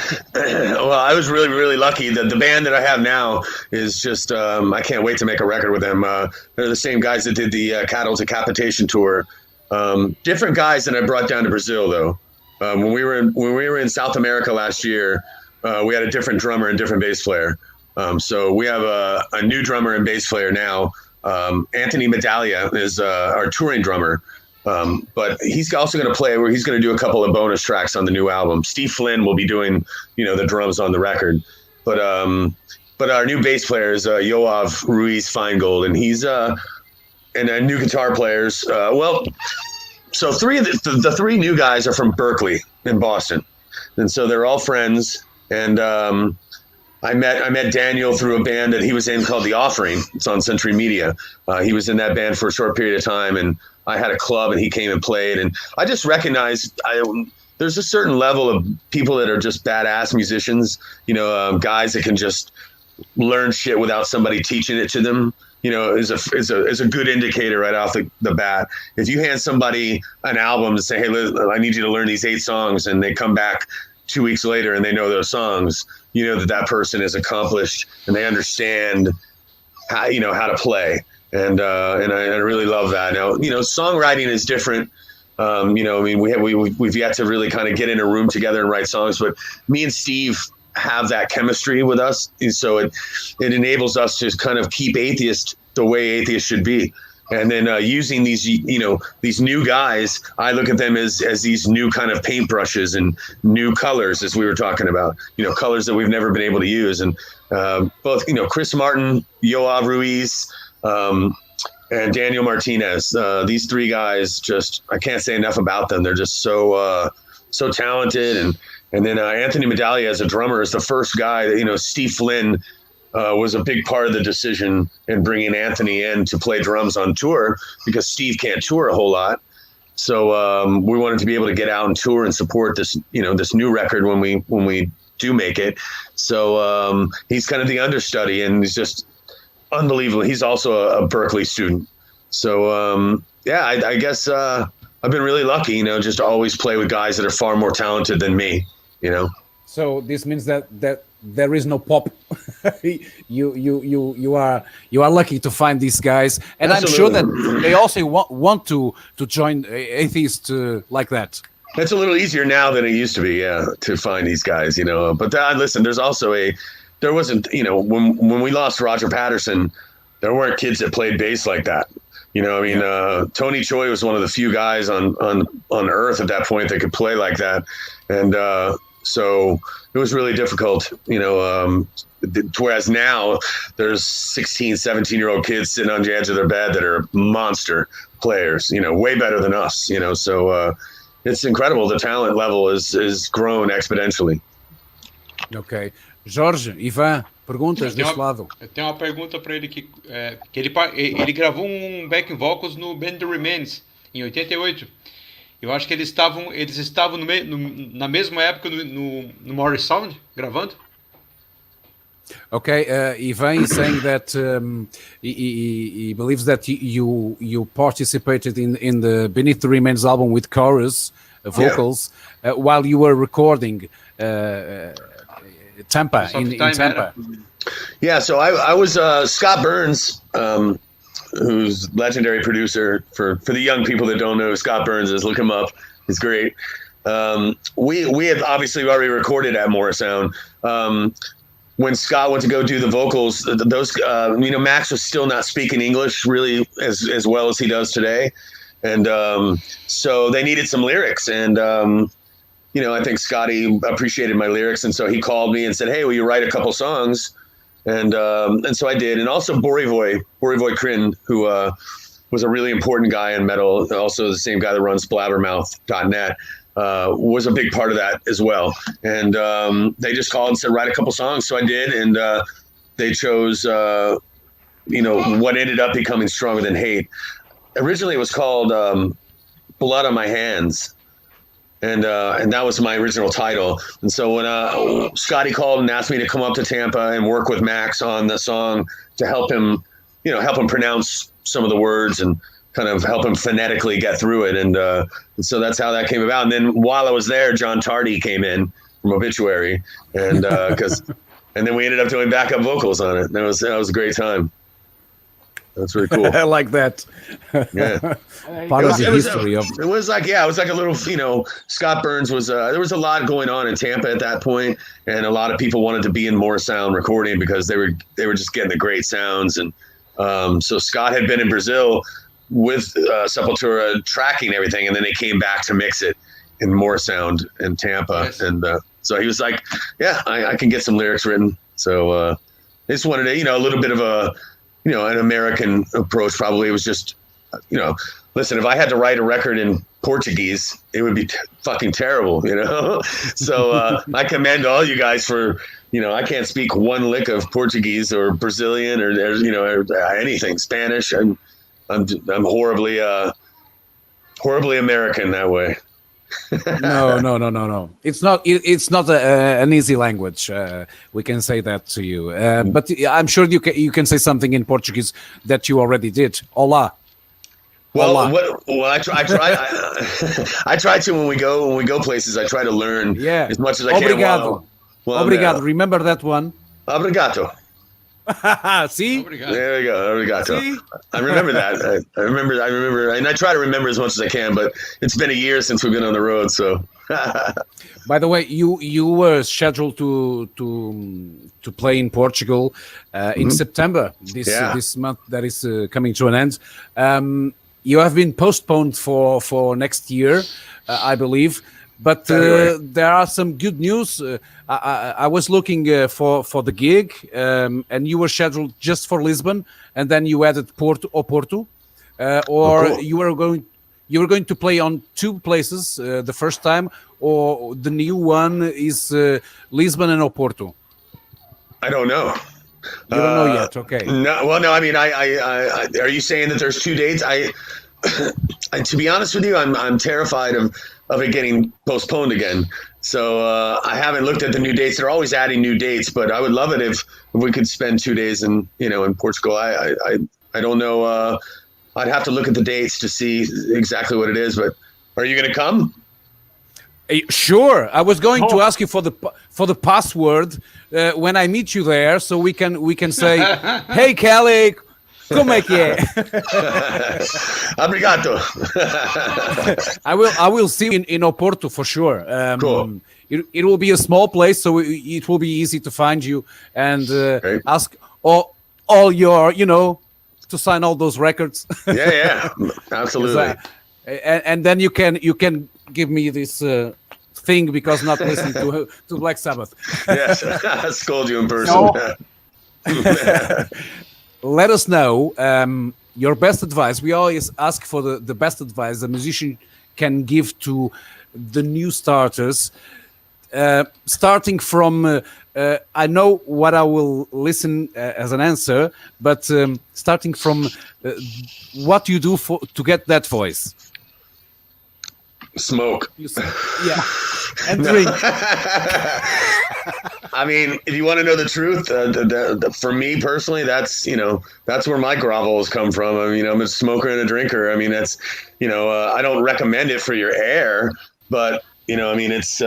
Well, I was really, really lucky that the band that I have now is just, I can't wait to make a record with them. They're the same guys that did the Cattle Decapitation tour. Different guys that I brought down to Brazil, though. When we were in South America last year, we had a different drummer and different bass player. So we have a new drummer and bass player now. Anthony Medaglia is our touring drummer, but he's also going to play where he's going to do a couple of bonus tracks on the new album. Steve Flynn will be doing, you know, the drums on the record, but our new bass player is Yoav Ruiz Feingold, and he's and new guitar players. So the three new guys are from Berkeley in Boston, and so they're all friends. And I met Daniel through a band that he was in called The Offering. It's on Century Media. He was in that band for a short period of time, and I had a club, and he came and played. And I just recognized there's a certain level of people that are just badass musicians, you know, guys that can just learn shit without somebody teaching it to them. You know, is a good indicator right off the bat. If you hand somebody an album and say, hey, I need you to learn these 8 songs, and they come back 2 weeks later and they know those songs, you know that person is accomplished and they understand how to play. and I really love that. Now, songwriting is different. We've yet to really kind of get in a room together and write songs, but me and Steve have that chemistry with us, and so it enables us to kind of keep Atheist the way Atheist should be. And then using these new guys, I look at them as these new kind of paintbrushes and new colors, as we were talking about, colors that we've never been able to use. And both, Chris Martin, Yoav Ruiz, and Daniel Martinez, these three guys, I can't say enough about them. They're just so talented. And then Anthony Medaglia as a drummer is the first guy that, Steve Flynn was a big part of the decision in bringing Anthony in to play drums on tour, because Steve can't tour a whole lot. So we wanted to be able to get out and tour and support this, this new record when we do make it. So he's kind of the understudy, and he's just unbelievable. He's also a Berkeley student. So I guess I've been really lucky, just to always play with guys that are far more talented than me, So this means that there is no pop. you are lucky to find these guys, and Absolutely. I'm sure that they also want to join Atheist like that. It's a little easier now than it used to be, to find these guys, But listen, there's also there wasn't, when we lost Roger Patterson, there weren't kids that played bass like that. Tony Choi was one of the few guys on Earth at that point that could play like that, and so it was really difficult, whereas now there's 16, 17-year-old kids sitting on the edge of their bed that are monster players, way better than us, so it's incredible. The talent level is grown exponentially. Ok. Jorge, Ivan, perguntas desse lado? Eu tenho uma pergunta para ele que ele gravou um backing vocals no Band The Remains em 88. Eu acho que eles estavam na mesma época no Morris Sound gravando. Okay, Ivan is saying that he believes that you participated in the Beneath the Remains album with chorus vocals while you were recording Tampa in Tampa. Yeah, so I was Scott Burns, who's legendary producer for the young people that don't know who Scott Burns is. Look him up; he's great. We had obviously already recorded at Morrisound. When Scott went to go do the vocals, those Max was still not speaking English really as well as he does today, and so they needed some lyrics. And I think Scotty appreciated my lyrics, and so he called me and said, "Hey, will you write a couple songs?" And so I did. And also Borivoy Kryn, who was a really important guy in metal, also the same guy that runs blabbermouth.net. Was a big part of that as well. And they just called and said, write a couple songs. So I did. And they chose, what ended up becoming Stronger Than Hate. Originally, it was called Blood on My Hands. And that was my original title. And so when Scotty called and asked me to come up to Tampa and work with Max on the song to help him pronounce some of the words and kind of help him phonetically get through it. And so that's how that came about. And then while I was there, John Tardy came in from Obituary, and and then we ended up doing backup vocals on it. That was a great time. That's really cool. I like that. Yeah. Part of the history of it was like a little, Scott Burns was there was a lot going on in Tampa at that point, and a lot of people wanted to be in Morrisound recording because they were just getting the great sounds. And so Scott had been in Brazil with Sepultura tracking everything, and then they came back to mix it in Morrisound in Tampa. Yes. And so he was like, yeah, I can get some lyrics written. So they just wanted a little bit of a an American approach. Probably it was just listen, if I had to write a record in Portuguese, it would be fucking terrible, So I commend all you guys for, I can't speak one lick of Portuguese or Brazilian or anything, Spanish. I'm horribly American that way. No. It's not an easy language. We can say that to you. But I'm sure you can say something in Portuguese that you already did. Olá. Well, I try to when we go places. I try to learn as much as I Obrigado. can. Obrigado. Remember that one? Obrigado. See? There we go. Arigato. See? I remember that. I remember, and I try to remember as much as I can. But it's been a year since we've been on the road, so. By the way, you were scheduled to play in Portugal in September this month that is coming to an end. You have been postponed for next year, I believe. But there are some good news. I was looking for the gig, and you were scheduled just for Lisbon, and then you added Porto, you were going to play on two places the first time, or the new one is Lisbon and Oporto. I don't know. You don't know yet. Okay. No. Well, no. I mean, I are you saying that there's two dates? To be honest with you, I'm terrified of it getting postponed again. So I haven't looked at the new dates. They're always adding new dates, but I would love it if we could spend 2 days in Portugal. I don't know. I'd have to look at the dates to see exactly what it is. But are you going to come? Sure. I was going to ask you for the password when I meet you there, so we can say, "Hey, Kelly, como é que é?" Obrigado. I will see you in Oporto for sure. Cool. It will be a small place, so it will be easy to find you and ask all your, to sign all those records. Yeah, absolutely. And then you can give me this thing because not listening to Black Sabbath. Yes, I scold you in person. No. Let us know your best advice. We always ask for the best advice a musician can give to the new starters. Starting from, I know what I will listen as an answer, but starting from what you do to get that voice. Smoke. Yeah. And drink. I mean, if you want to know the truth, for me personally, that's where my grovels come from. I mean, I'm a smoker and a drinker. I mean, that's, I don't recommend it for your hair, but, I mean, it's,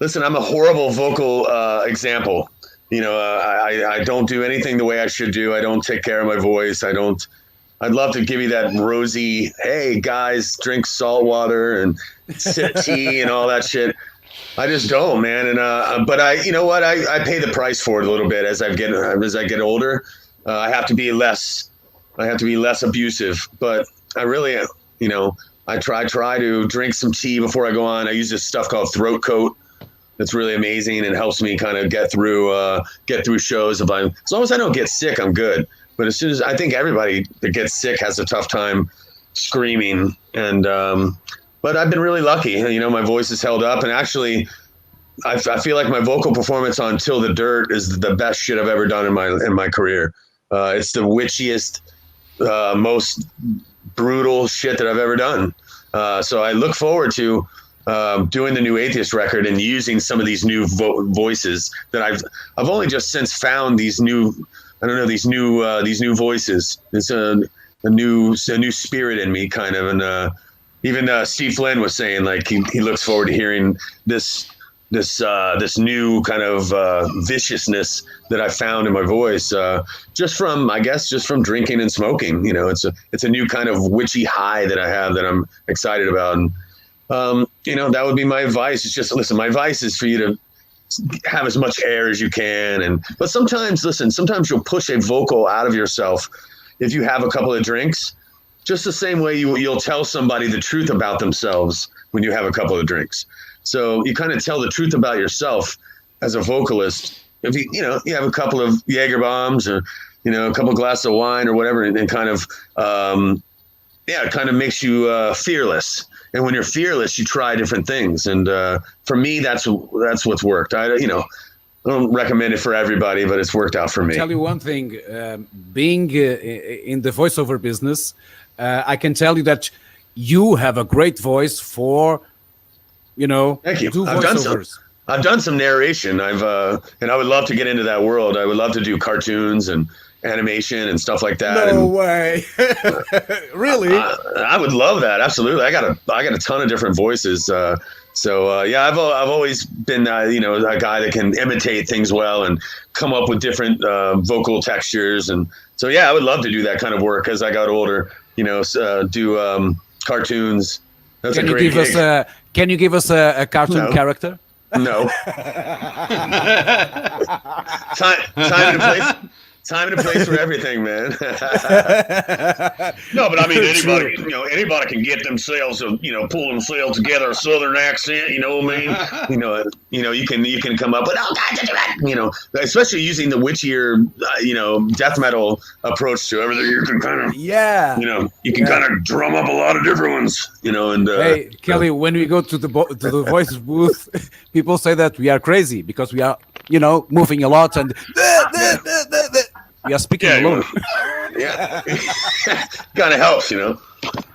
listen, I'm a horrible vocal example. I don't do anything the way I should do. I don't take care of my voice. I'd love to give you that rosy, hey guys, drink salt water and sip tea and all that shit. I just don't, man. And but I pay the price for it a little bit as I get older. I have to be less abusive. But I really, I try to drink some tea before I go on. I use this stuff called throat coat. That's really amazing and helps me kind of get through shows. As long as I don't get sick, I'm good. But as soon as I think everybody that gets sick has a tough time screaming, and but I've been really lucky. My voice is held up, and actually, I feel like my vocal performance on "Till the Dirt" is the best shit I've ever done in my career. It's the witchiest, most brutal shit that I've ever done. So I look forward to doing the new Atheist record and using some of these new voices that I've only just since found these new. I don't know, these new voices. It's a new spirit in me, kind of, and even Steve Flynn was saying like he looks forward to hearing this new kind of viciousness that I found in my voice, just from drinking and smoking. It's a new kind of witchy high that I have that I'm excited about, and that would be my advice. It's just listen. My advice is for you to have as much air as you can, but sometimes you'll push a vocal out of yourself if you have a couple of drinks, just the same way you'll tell somebody the truth about themselves when you have a couple of drinks. So you kind of tell the truth about yourself as a vocalist if you have a couple of Jaeger bombs or a couple of glasses of wine or whatever, and kind of it kind of makes you fearless. And when you're fearless, you try different things. And for me, that's what's worked. I don't recommend it for everybody, but it's worked out for me. I'll tell you one thing, being in the voiceover business, I can tell you that you have a great voice for, Thank you. do voiceovers. I've done some narration. And I would love to get into that world. I would love to do cartoons and animation and stuff like that. No way. Really? I would love that. Absolutely. I got a ton of different voices. So yeah, I've always been you know, a guy that can imitate things well and come up with different vocal textures, and so yeah, I would love to do that kind of work as I got older. You know, do cartoons. That's Can a you great give gig. us can you give us a cartoon No. character? No. Time and a place for everything, man. No, but I mean, anybody can get themselves, pull themselves together, a Southern accent. You know what I mean? You can come up with, especially using the witchier, death metal approach to everything. You can kind of, you can kind of drum up a lot of different ones, And hey, Kelly, when we go to the voice booth, people say that we are crazy because we are, moving a lot and we are speaking alone. Yeah, kind of helps,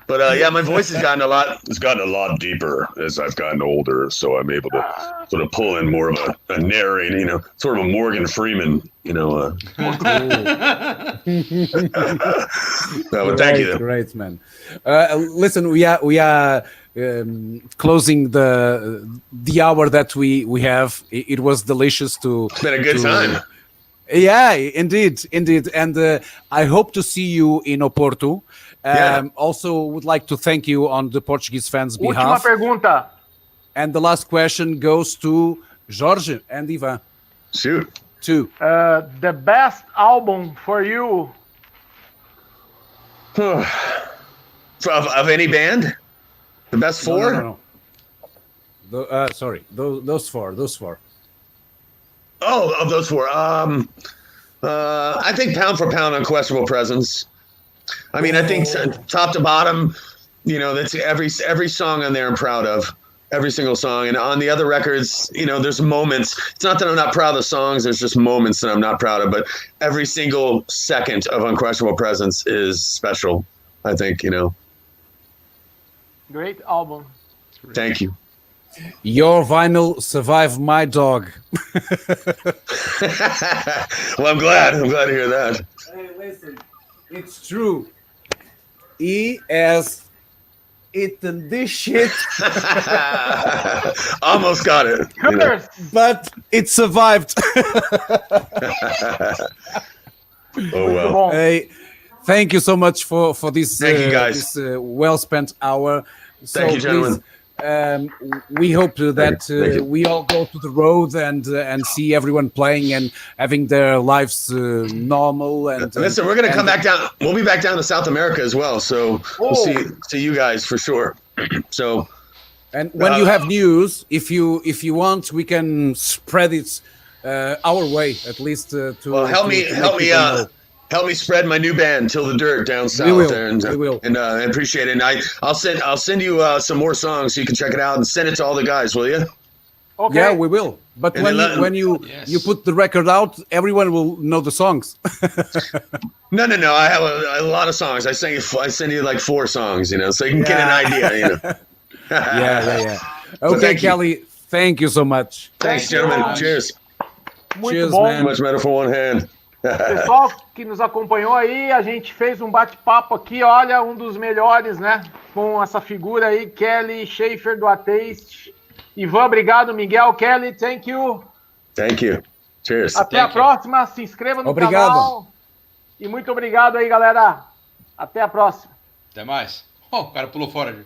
But yeah, my voice has gotten a lot deeper as I've gotten older, so I'm able to sort of pull in more of a narrating, sort of a Morgan Freeman, No, but thank you. Great, man. Listen, we are closing the hour that we have. It was delicious to. It's been a good time. Yeah, indeed, and I hope to see you in Oporto. Also, would like to thank you on the Portuguese fans' behalf. Última pergunta. And the last question goes to Jorge and Ivan. Shoot. Two. The best album for you? Of any band? The best four? No. Sorry, those four. Oh, of those four. I think Pound for Pound, Unquestionable Presence. I mean, I think top to bottom, that's every song on there I'm proud of. Every single song. And on the other records, there's moments. It's not that I'm not proud of the songs. There's just moments that I'm not proud of. But every single second of Unquestionable Presence is special, I think, Great album. Thank you. Your vinyl survived my dog. Well, I'm glad to hear that. Hey, listen, it's true. He has eaten this shit. Almost got it. But it survived. Oh, well. Hey, thank you so much for this. Thank you, guys. This well-spent hour. Thank you, gentlemen. We hope that we all go to the road and see everyone playing and having their lives normal. And listen, we're gonna come back down. We'll be back down to South America as well. So we'll see you guys for sure. So, and when you have news, if you want, we can spread it our way at least. Help me spread my new band, Till the Dirt, down south. We will. And appreciate it. And I'll send you some more songs so you can check it out and send it to all the guys, will you? Okay. Yeah, we will. But when you put the record out, everyone will know the songs. No. I have a lot of songs. I send you like 4 songs, so you can get an idea. Yeah. Okay, Kelly. Thank you so much. Thanks, gentlemen. Cheers. Cheers, bom. man. Much better for one hand. Pessoal que nos acompanhou aí, a gente fez um bate-papo aqui, olha, um dos melhores, né? Com essa figura aí, Kelly Shaeffer do Atheist. Ivan, obrigado. Miguel, Kelly, thank you. Thank you. Cheers. Até a próxima. Se inscreva no canal. E muito obrigado aí, galera. Até a próxima. Até mais. Oh, o cara pulou fora.